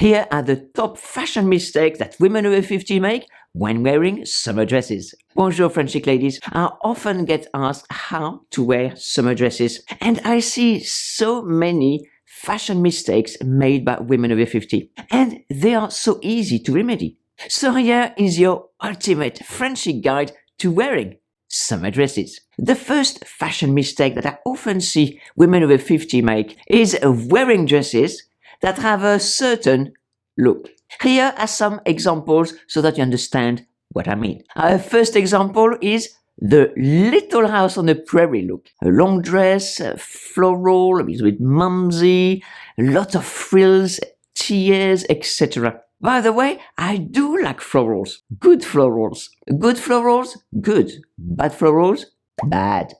Here are the top fashion mistakes that women over 50 make when wearing summer dresses. Bonjour French chic ladies. I often get asked how to wear summer dresses, and I see so many fashion mistakes made by women over 50, and they are so easy to remedy. So here is your ultimate French chic guide to wearing summer dresses. The first fashion mistake that I often see women over 50 make is wearing dresses that have a certain look. Here are some examples so that you understand what I mean. Our first example is the Little House on the Prairie look. A long dress, floral, a little bit mumsy, a lot of frills, tears, etc. By the way, I do like florals. Good florals. Good florals, good. Bad florals, bad.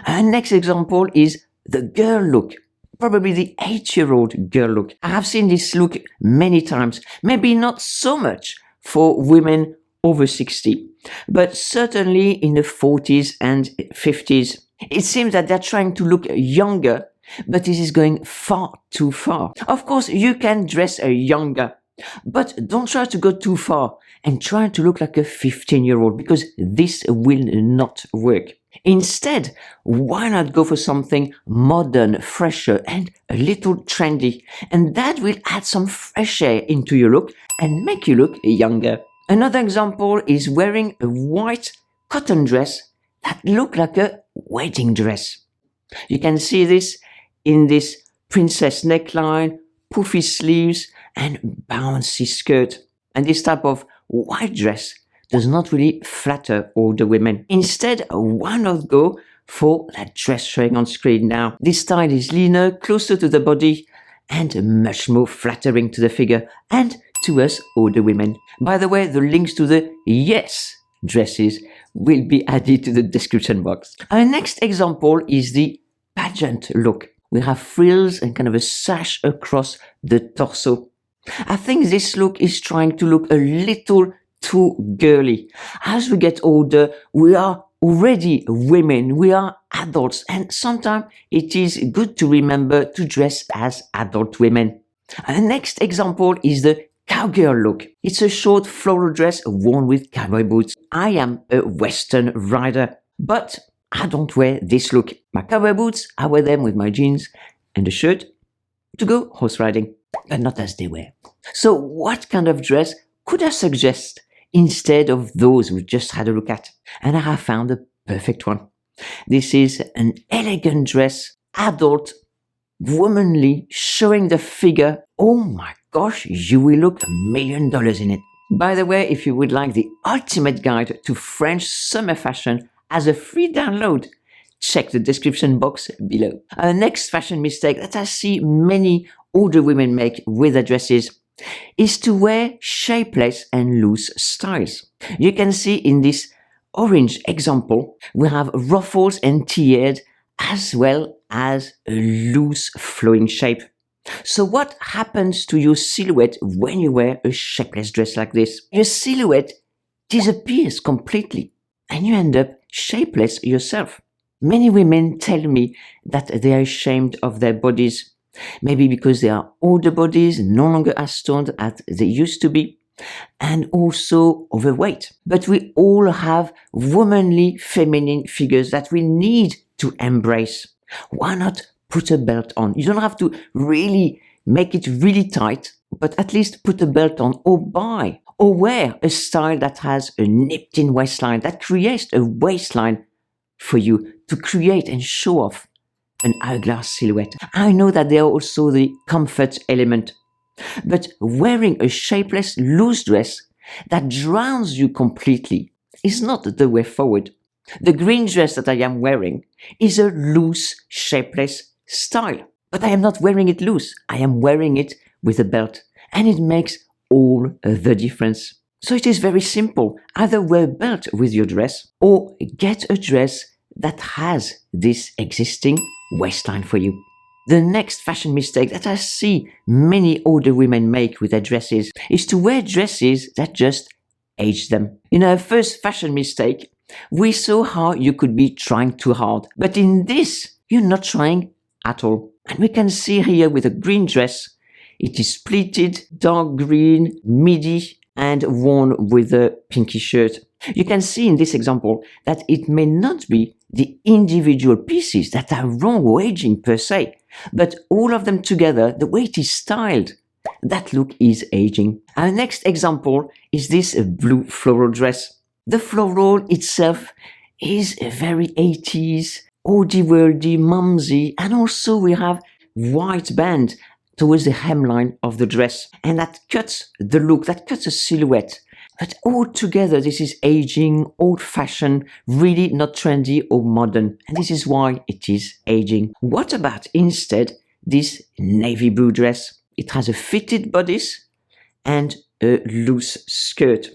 Our next example is the girl look. Probably the 8-year-old girl look. I have seen this look many times. Maybe not so much for women over 60, but certainly in the 40s and 50s. It seems that they're trying to look younger, but this is going far too far. Of course, you can dress younger, but don't try to go too far and try to look like a 15-year-old, because this will not work. Instead, why not go for something modern, fresher, and a little trendy? And that will add some fresh air into your look and make you look younger. Another example is wearing a white cotton dress that looks like a wedding dress. You can see this in this princess neckline, puffy sleeves, and bouncy skirt. And this type of white dress does not really flatter older women. Instead, why not go for that dress showing on screen now? This style is leaner, closer to the body, and much more flattering to the figure and to us older women. By the way, the links to the yes dresses will be added to the description box. Our next example is the pageant look. We have frills and kind of a sash across the torso. I think this look is trying to look a little too girly. As we get older, we are already women, we are adults, and sometimes it is good to remember to dress as adult women. Our next example is the cowgirl look. It's a short floral dress worn with cowboy boots. I am a Western rider, but I don't wear this look. My cowboy boots, I wear them with my jeans and a shirt to go horse riding, but not as they wear. So what kind of dress could I suggest instead of those we just had a look at? And I have found the perfect one. This is an elegant dress, adult, womanly, showing the figure. Oh my gosh, you will look $1 million in it. By the way, if you would like the ultimate guide to French summer fashion as a free download, check the description box below. Our next fashion mistake that I see many older women make with their dresses is to wear shapeless and loose styles. You can see in this orange example, we have ruffles and tiered as well as a loose flowing shape. So what happens to your silhouette when you wear a shapeless dress like this? Your silhouette disappears completely and you end up shapeless yourself. Many women tell me that they are ashamed of their bodies, maybe because they are older bodies, no longer as toned as they used to be, and also overweight. But we all have womanly, feminine figures that we need to embrace. Why not put a belt on? You don't have to really make it really tight, but at least put a belt on or buy or wear a style that has a nipped in waistline, that creates a waistline for you to create and show off an hourglass silhouette. I know that there are also the comfort element, but wearing a shapeless loose dress that drowns you completely is not the way forward. The green dress that I am wearing is a loose, shapeless style, but I am not wearing it loose. I am wearing it with a belt, and it makes all the difference. So it is very simple. Either wear a belt with your dress or get a dress that has this existing waistline for you. The next fashion mistake that I see many older women make with their dresses is to wear dresses that just age them. In our first fashion mistake, we saw how you could be trying too hard, but in this, you're not trying at all. And we can see here with a green dress, It is pleated, dark green, midi, and worn with a pinky shirt. You can see in this example that it may not be the individual pieces that are wrong or aging per se, but all of them together, the way it is styled, that look is aging. Our next example is this blue floral dress. The floral itself is a very 80s, oldie-worldy, mumsy, and also we have white band towards the hemline of the dress, and that cuts the look, that cuts a silhouette. But altogether, this is aging, old-fashioned, really not trendy or modern, and this is why it is aging. What about instead this navy blue dress? It has a fitted bodice and a loose skirt,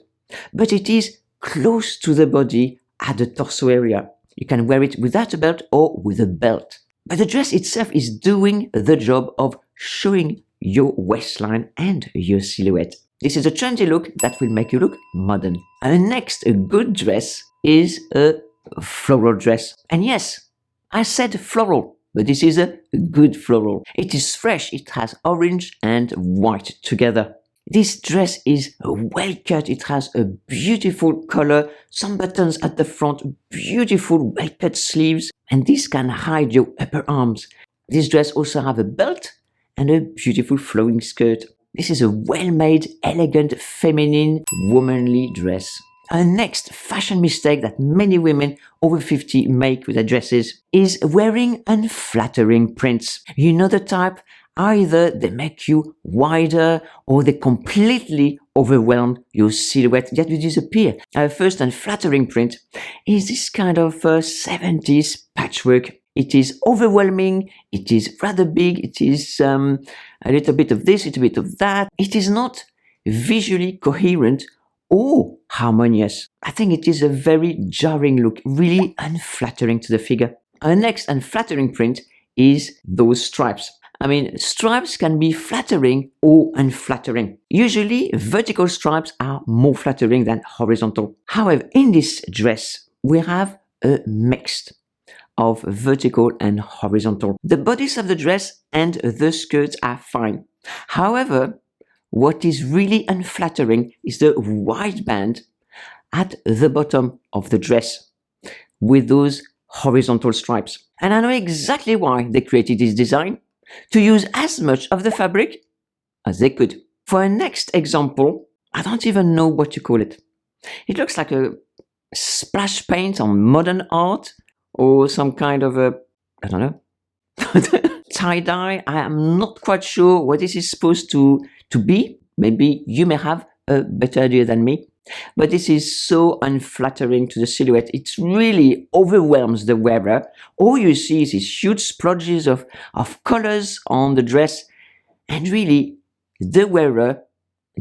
but it is close to the body at the torso area. You can wear it without a belt or with a belt. But the dress itself is doing the job of showing your waistline and your silhouette. This is a trendy look that will make you look modern. And next, a good dress is a floral dress. And yes, I said floral, but this is a good floral. It is fresh, it has orange and white together. This dress is well cut, it has a beautiful color, some buttons at the front, beautiful well cut sleeves, and this can hide your upper arms. This dress also has a belt and a beautiful flowing skirt. This is a well-made, elegant, feminine, womanly dress. Our next fashion mistake that many women over 50 make with their dresses is wearing unflattering prints. You know the type? Either they make you wider or they completely overwhelm your silhouette, yet you disappear. Our first unflattering print is this kind of 70s patchwork. It is overwhelming, it is rather big, it is a little bit of this, a little bit of that. It is not visually coherent or harmonious. I think it is a very jarring look, really unflattering to the figure. Our next unflattering print is those stripes. I mean, stripes can be flattering or unflattering. Usually, vertical stripes are more flattering than horizontal. However, in this dress, we have a mix of vertical and horizontal. The bodice of the dress and the skirts are fine. However, what is really unflattering is the white band at the bottom of the dress with those horizontal stripes. And I know exactly why they created this design, to use as much of the fabric as they could. For our next example, I don't even know what to call it. It looks like a splash paint on modern art or some kind of a, I don't know, tie-dye. I am not quite sure what this is supposed to be. Maybe you may have a better idea than me. But this is so unflattering to the silhouette. It really overwhelms the wearer. All you see is these huge splodges of colors on the dress. And really, the wearer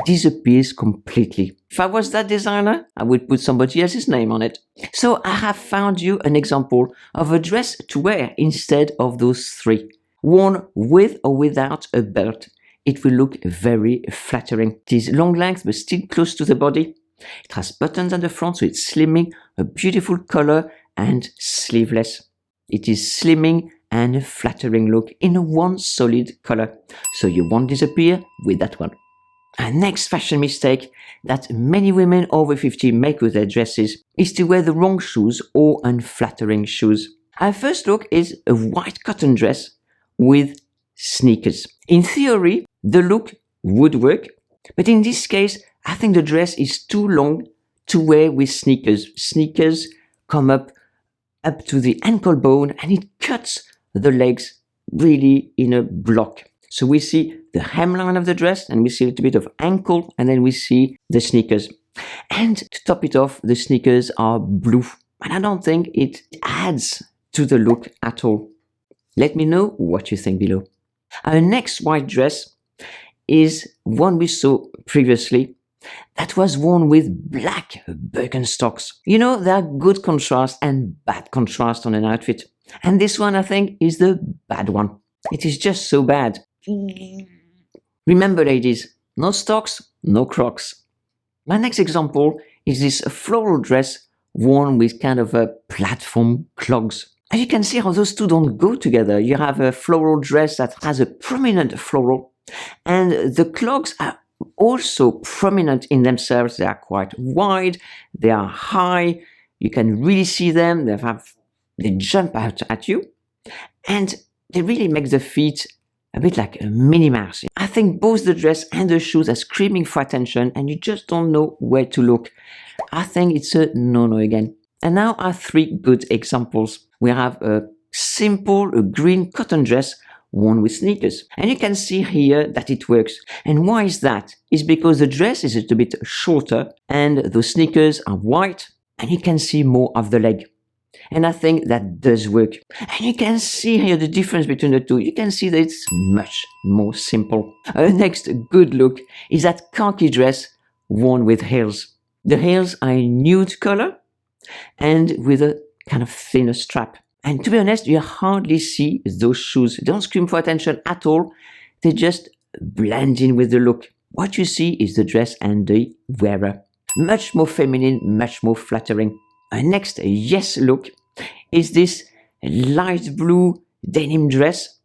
disappears completely. If I was that designer, I would put somebody else's name on it. So I have found you an example of a dress to wear instead of those three. Worn with or without a belt, it will look very flattering. It is long length but still close to the body. It has buttons at the front, so it's slimming, a beautiful color and sleeveless. It is slimming and a flattering look in one solid color, so you won't disappear with that one. Our next fashion mistake that many women over 50 make with their dresses is to wear the wrong shoes or unflattering shoes. Our first look is a white cotton dress with sneakers. In theory, the look would work, but in this case, I think the dress is too long to wear with sneakers. Sneakers come up to the ankle bone and it cuts the legs really in a block. So we see the hemline of the dress and we see a little bit of ankle and then we see the sneakers. And to top it off, the sneakers are blue. And I don't think it adds to the look at all. Let me know what you think below. Our next white dress is one we saw previously that was worn with black Birkenstocks. You know, there are good contrast and bad contrast on an outfit. And this one, I think, is the bad one. It is just so bad. Remember, ladies, no stocks, no Crocs. My next example is this floral dress worn with kind of a platform clogs. And you can see how those two don't go together. You have a floral dress that has a prominent floral, And the clogs are also prominent in themselves. They are quite wide, they are high, you can really see them, they jump out at you, and they really make the feet a bit like a Minnie Mouse. I think both the dress and the shoes are screaming for attention and you just don't know where to look. I think it's a no-no again. And now are three good examples. We have a simple green cotton dress worn with sneakers. And you can see here that it works. And why is that? It's because the dress is a little bit shorter and the sneakers are white and you can see more of the leg. And I think that does work. And you can see here the difference between the two. You can see that it's much more simple. Next good look is that khaki dress worn with heels. The heels are a nude color and with a kind of thinner strap. And to be honest, you hardly see those shoes. They don't scream for attention at all. They just blend in with the look. What you see is the dress and the wearer. Much more feminine, much more flattering. Next yes look is this light blue denim dress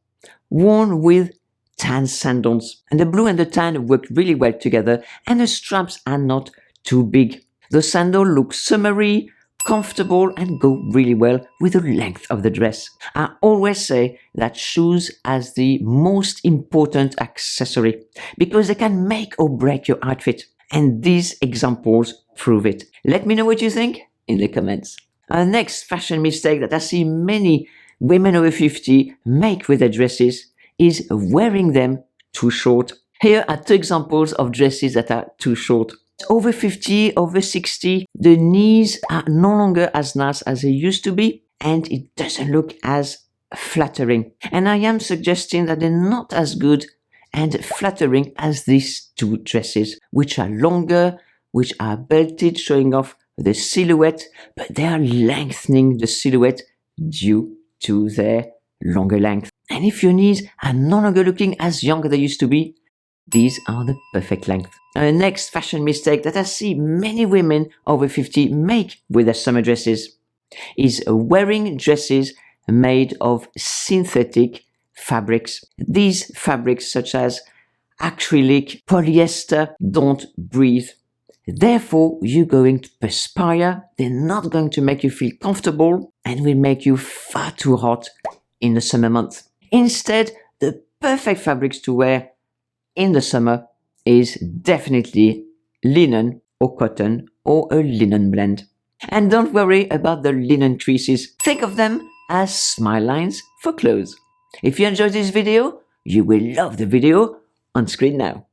worn with tan sandals. And the blue and the tan work really well together and the straps are not too big. The sandal looks summery, comfortable and go really well with the length of the dress. I always say that shoes as the most important accessory because they can make or break your outfit. And these examples prove it. Let me know what you think in the comments. Our next fashion mistake that I see many women over 50 make with their dresses is wearing them too short. Here are two examples of dresses that are too short. Over 50, over 60, the knees are no longer as nice as they used to be and it doesn't look as flattering. And I am suggesting that they're not as good and flattering as these two dresses, which are longer, which are belted, showing off the silhouette, but they are lengthening the silhouette due to their longer length. And if your knees are no longer looking as young as they used to be, these are the perfect length. Next fashion mistake that I see many women over 50 make with their summer dresses is wearing dresses made of synthetic fabrics. These fabrics such as acrylic, polyester don't breathe. Therefore, you're going to perspire, they're not going to make you feel comfortable and will make you far too hot in the summer months. Instead, the perfect fabrics to wear in the summer is definitely linen or cotton or a linen blend. And don't worry about the linen creases. Think of them as smile lines for clothes. If you enjoyed this video, you will love the video on screen now.